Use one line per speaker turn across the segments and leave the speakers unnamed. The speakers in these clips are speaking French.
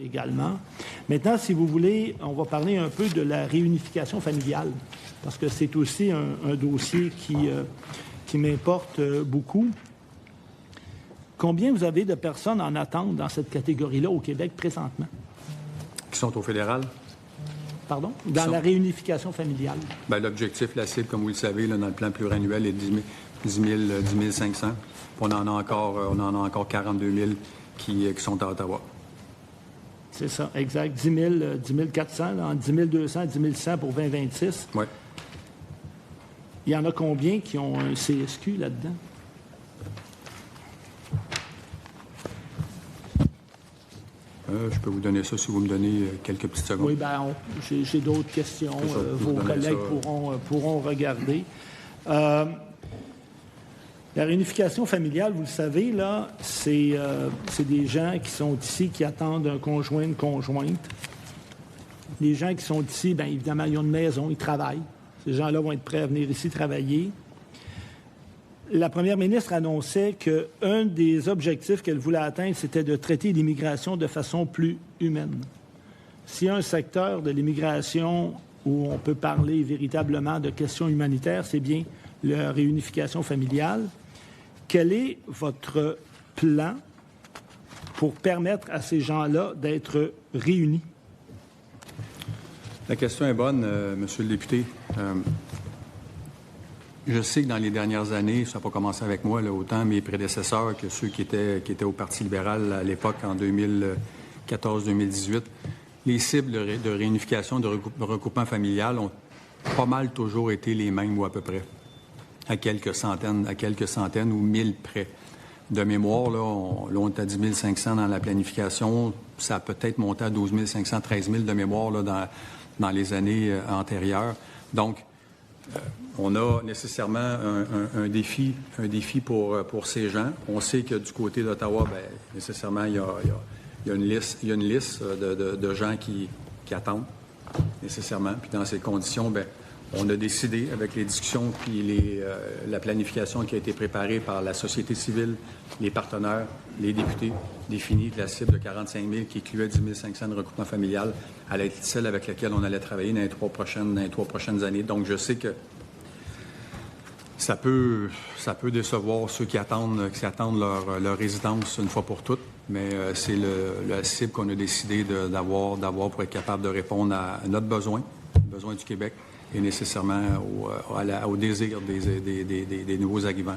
également. Maintenant, si vous voulez, on va parler un peu de la réunification familiale, parce que c'est aussi un dossier qui m'importe beaucoup. Combien vous avez de personnes en attente dans cette catégorie-là au Québec présentement?
Qui sont au fédéral?
Pardon? Dans la réunification familiale.
Bien, l'objectif, la cible, comme vous le savez, là, dans le plan pluriannuel, est 10 500. On en a encore 42 000 qui sont à Ottawa.
C'est ça, exact. 10 400, là, entre 10 200 et 10 100 pour 2026.
Oui.
Il y en a combien qui ont un CSQ là-dedans?
Je peux vous donner ça si vous me donnez quelques petites secondes.
Oui, bien, j'ai d'autres questions. Vos collègues pourront regarder. La réunification familiale, vous le savez, là, c'est des gens qui sont ici, qui attendent un conjoint, une conjointe. Les gens qui sont ici, bien évidemment, ils ont une maison, ils travaillent. Ces gens-là vont être prêts à venir ici travailler. La première ministre annonçait qu'un des objectifs qu'elle voulait atteindre, c'était de traiter l'immigration de façon plus humaine. S'il y a un secteur de l'immigration où on peut parler véritablement de questions humanitaires, c'est bien la réunification familiale. Quel est votre plan pour permettre à ces gens-là d'être réunis?
La question est bonne, Monsieur le député. Je sais que dans les dernières années, ça n'a pas commencé avec moi, là, autant mes prédécesseurs que ceux qui étaient au Parti libéral à l'époque, en 2014-2018, les cibles de réunification, de regroupement familial ont pas mal toujours été les mêmes ou à peu près, à quelques centaines ou 1000 près. De mémoire, là, on est à 10 500 dans la planification. Ça a peut-être monté à 12 500, 13 000 de mémoire là, dans les années antérieures. Donc, on a nécessairement un défi pour ces gens. On sait que du côté d'Ottawa, bien, nécessairement, il y a une liste de gens qui attendent, nécessairement. Puis dans ces conditions, bien, on a décidé, avec les discussions puis la planification qui a été préparée par la société civile, les partenaires, les députés, défini que la cible de 45 000 qui incluait 10 500 de recoupement familial allait être celle avec laquelle on allait travailler dans les trois prochaines années. Donc, je sais que ça peut décevoir ceux qui attendent leur résidence une fois pour toutes, mais c'est la cible qu'on a décidé d'avoir pour être capable de répondre à notre besoin du Québec et nécessairement au désir des nouveaux arrivants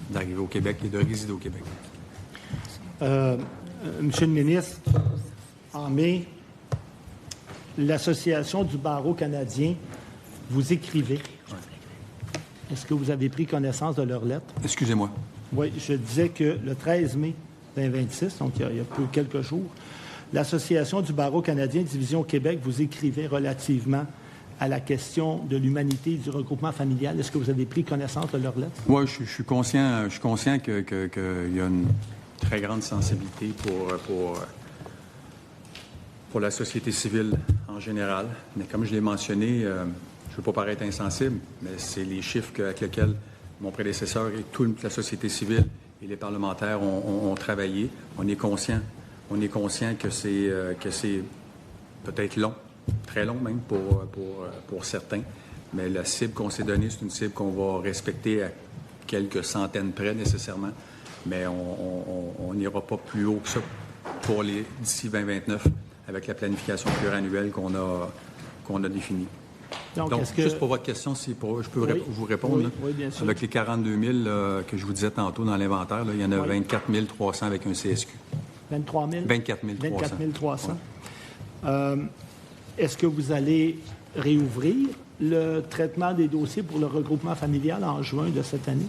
d'arriver au Québec et de résider au Québec.
Monsieur le ministre, en mai, l'Association du barreau canadien, vous écrivez. Est-ce que vous avez pris connaissance de leur lettre?
Excusez-moi.
Oui, je disais que le 13 mai 2026, donc il y a quelques jours, l'Association du barreau canadien, Division Québec, vous écrivait relativement à la question de l'humanité et du regroupement familial. Est-ce que vous avez pris connaissance de leur lettre?
Oui, je suis conscient qu'il y a une très grande sensibilité pour la société civile en général. Mais comme je l'ai mentionné, je ne veux pas paraître insensible, mais c'est les chiffres avec lesquels mon prédécesseur et toute la société civile et les parlementaires ont travaillé. On est conscient que c'est peut-être long, très long même pour certains, mais la cible qu'on s'est donnée, c'est une cible qu'on va respecter à quelques centaines près nécessairement, mais on n'ira pas plus haut que ça pour d'ici 2029 avec la planification pluriannuelle qu'on a définie. Donc juste pour votre question, je peux vous répondre.
Oui, bien sûr.
Avec les 42 000 que je vous disais tantôt dans l'inventaire, il y en a 24 300 avec un CSQ.
23 000?
24 300.
Est-ce que vous allez réouvrir le traitement des dossiers pour le regroupement familial en juin de cette année?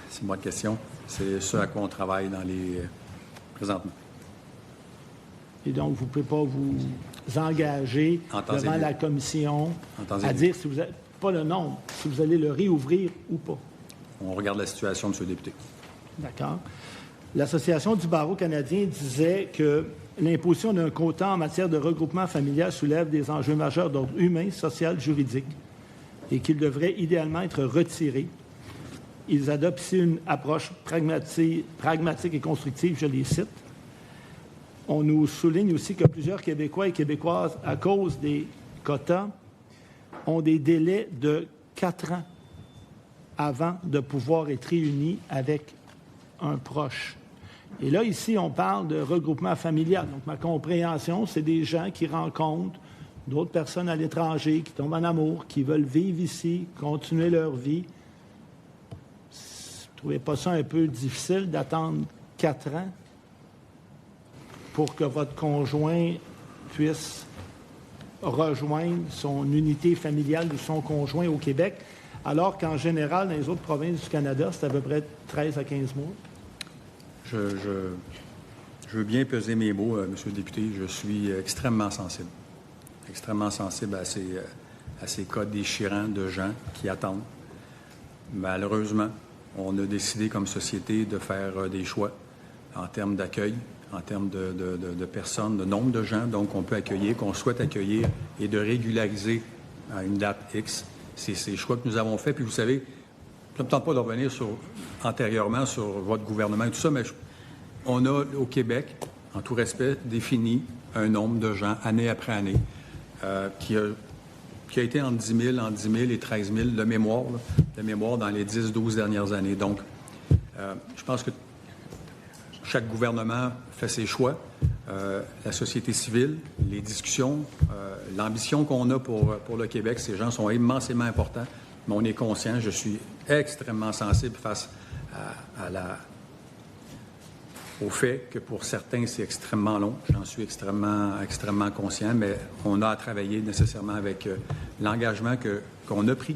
C'est une bonne question. C'est ce à quoi on travaille présentement.
Et donc, vous ne pouvez pas vous engager devant la commission à dire si vous avez, pas le nombre, si vous allez le réouvrir ou pas?
On regarde la situation, M. le député.
D'accord. L'Association du barreau canadien disait que l'imposition d'un quota en matière de regroupement familial soulève des enjeux majeurs d'ordre humain, social, juridique et qu'il devrait idéalement être retiré. Ils adoptent ici une approche pragmatique et constructive, je les cite. on nous souligne aussi que plusieurs Québécois et Québécoises, à cause des quotas, ont des délais de 4 ans avant de pouvoir être réunis avec un proche. Et là, ici, on parle de regroupement familial. Donc, ma compréhension, c'est des gens qui rencontrent d'autres personnes à l'étranger, qui tombent en amour, qui veulent vivre ici, continuer leur vie. Vous ne trouvez pas ça un peu difficile d'attendre 4 ans pour que votre conjoint puisse rejoindre son unité familiale ou son conjoint au Québec, alors qu'en général, dans les autres provinces du Canada, c'est à peu près 13 à 15 mois?
Je veux bien peser mes mots, Monsieur le député. Je suis extrêmement sensible à ces cas déchirants de gens qui attendent. Malheureusement, on a décidé comme société de faire des choix en termes d'accueil, en termes de personnes, de nombre de gens donc qu'on peut accueillir, qu'on souhaite accueillir et de régulariser à une date X. C'est ces choix que nous avons faits. Puis vous savez, je ne me tente pas de revenir antérieurement sur votre gouvernement et tout ça, mais on a au Québec, en tout respect, défini un nombre de gens, année après année, qui a été entre 10 000 et 13 000 de mémoire dans les 10-12 dernières années. Donc, je pense que chaque gouvernement fait ses choix. La société civile, les discussions, l'ambition qu'on a pour le Québec, ces gens sont immensément importants, mais on est conscient, je suis extrêmement sensible face au fait que pour certains, c'est extrêmement long. J'en suis extrêmement conscient, mais on a à travailler nécessairement avec l'engagement qu'on a pris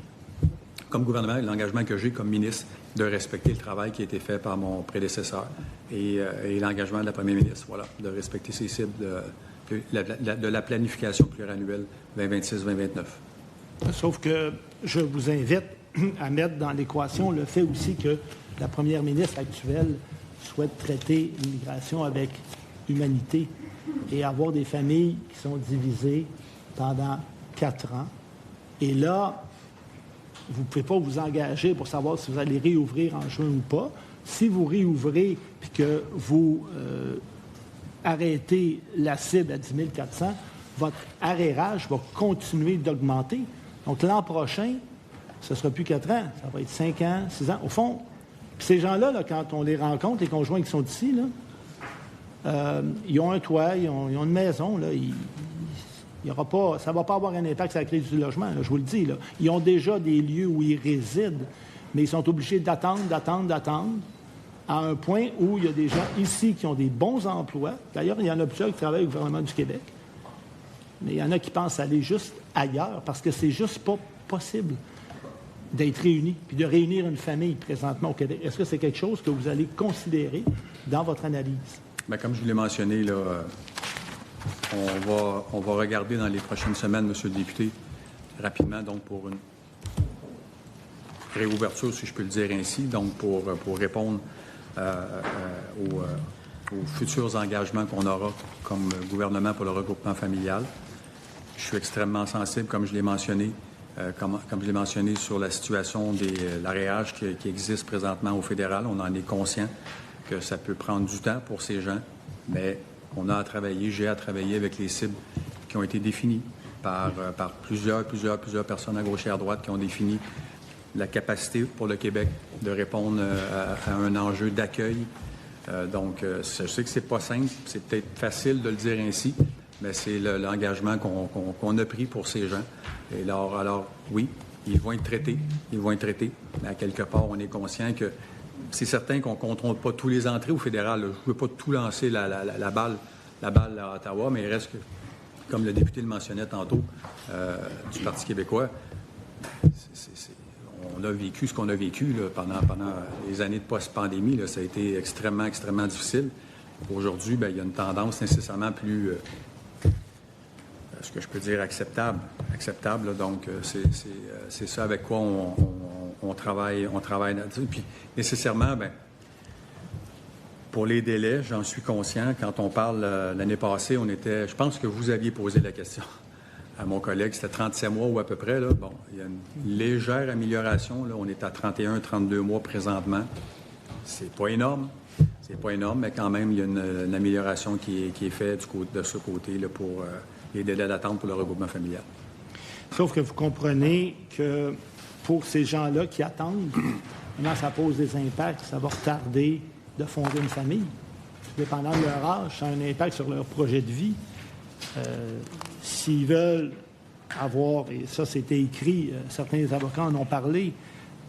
comme gouvernement, l'engagement que j'ai comme ministre de respecter le travail qui a été fait par mon prédécesseur et l'engagement de la première ministre, voilà, de respecter ces cibles de la planification pluriannuelle 2026-2029.
Sauf que je vous invite à mettre dans l'équation le fait aussi que la première ministre actuelle souhaite traiter l'immigration avec humanité et avoir des familles qui sont divisées pendant 4 ans. Et là, vous ne pouvez pas vous engager pour savoir si vous allez réouvrir en juin ou pas. Si vous réouvrez puis que vous arrêtez la cible à 10 400, votre arrérage va continuer d'augmenter. Donc, l'an prochain, ce ne sera plus 4 ans, ça va être 5 ans, 6 ans. Au fond, ces gens-là, là, quand on les rencontre, les conjoints qui sont ici, là, ils ont un toit, ils ont une maison, là, ça ne va pas avoir un impact sur la crise du logement, là, je vous le dis. Là. Ils ont déjà des lieux où ils résident, mais ils sont obligés d'attendre, à un point où il y a des gens ici qui ont des bons emplois. D'ailleurs, il y en a plusieurs qui travaillent au gouvernement du Québec, mais il y en a qui pensent aller juste ailleurs parce que c'est juste pas possible d'être réunis, puis de réunir une famille présentement au Québec. Est-ce que c'est quelque chose que vous allez considérer dans votre analyse? Bien,
comme je vous l'ai mentionné, là, on va regarder dans les prochaines semaines, Monsieur le député, rapidement, donc pour une réouverture, si je peux le dire ainsi, donc pour répondre aux futurs engagements qu'on aura comme gouvernement pour le regroupement familial. Je suis extrêmement sensible, comme je l'ai mentionné, comme je l'ai mentionné sur la situation de l'arréage qui existe présentement au fédéral. On en est conscient que ça peut prendre du temps pour ces gens, mais j'ai à travailler avec les cibles qui ont été définies par plusieurs personnes à gauche et à droite qui ont défini la capacité pour le Québec de répondre à un enjeu d'accueil. Donc, je sais que c'est pas simple, c'est peut-être facile de le dire ainsi, mais c'est l'engagement qu'on a pris pour ces gens. Et alors, oui, ils vont être traités, mais à quelque part, on est conscient que c'est certain qu'on ne contrôle pas tous les entrées au fédéral. Je ne veux pas tout lancer la balle à Ottawa, mais il reste que, comme le député le mentionnait tantôt, du Parti québécois, on a vécu ce qu'on a vécu là, pendant les années de post-pandémie. Là, ça a été extrêmement difficile. Aujourd'hui, il y a une tendance nécessairement plus, ce que je peux dire, acceptable. Là, donc, c'est ça avec quoi on travaille là-dessus. Puis, nécessairement, pour les délais, j'en suis conscient. Quand on parle l'année passée, je pense que vous aviez posé la question à mon collègue, c'était 37 mois ou à peu près. Là. Bon, il y a une légère amélioration. Là. On est à 31, 32 mois présentement. C'est pas énorme. C'est pas énorme, mais quand même, il y a une amélioration qui est faite de ce côté là, pour les délais d'attente pour le regroupement familial.
Sauf que vous comprenez que pour ces gens-là qui attendent, maintenant, ça pose des impacts, ça va retarder de fonder une famille. Dépendant de leur âge, ça a un impact sur leur projet de vie. S'ils veulent avoir, et ça c'était écrit, certains avocats en ont parlé,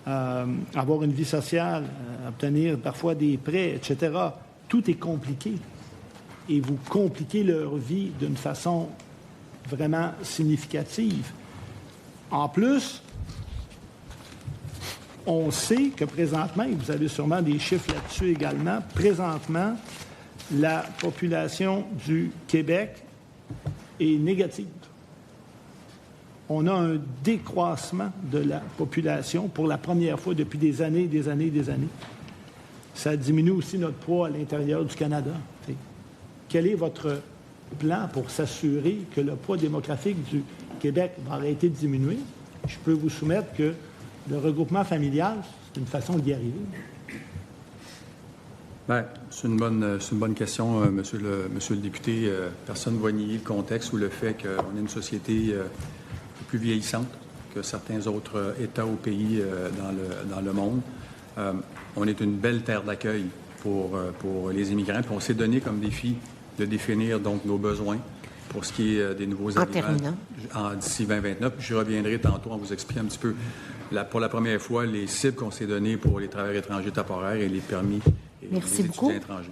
avoir une vie sociale, obtenir parfois des prêts, etc. Tout est compliqué. Et vous compliquez leur vie d'une façon vraiment significative. En plus, on sait que présentement, et vous avez sûrement des chiffres là-dessus également, présentement, la population du Québec est négative. On a un décroissement de la population pour la première fois depuis des années, des années, des années. Ça diminue aussi notre poids à l'intérieur du Canada. Quel est votre plan pour s'assurer que le poids démographique du Québec va arrêter de diminuer? Je peux vous soumettre que le regroupement familial, c'est une façon d'y arriver.
Bien, c'est une bonne question, monsieur le député. Personne ne va nier le contexte ou le fait qu'on est une société plus vieillissante que certains autres États ou pays dans le monde. On est une belle terre d'accueil pour les immigrants. Puis on s'est donné comme défi de définir donc nos besoins pour ce qui est des nouveaux arrivants d'ici 2029. Puis je reviendrai tantôt en vous expliquant un petit peu, pour la première fois, les cibles qu'on s'est données pour les travailleurs étrangers temporaires et les permis et les étudiants étrangers.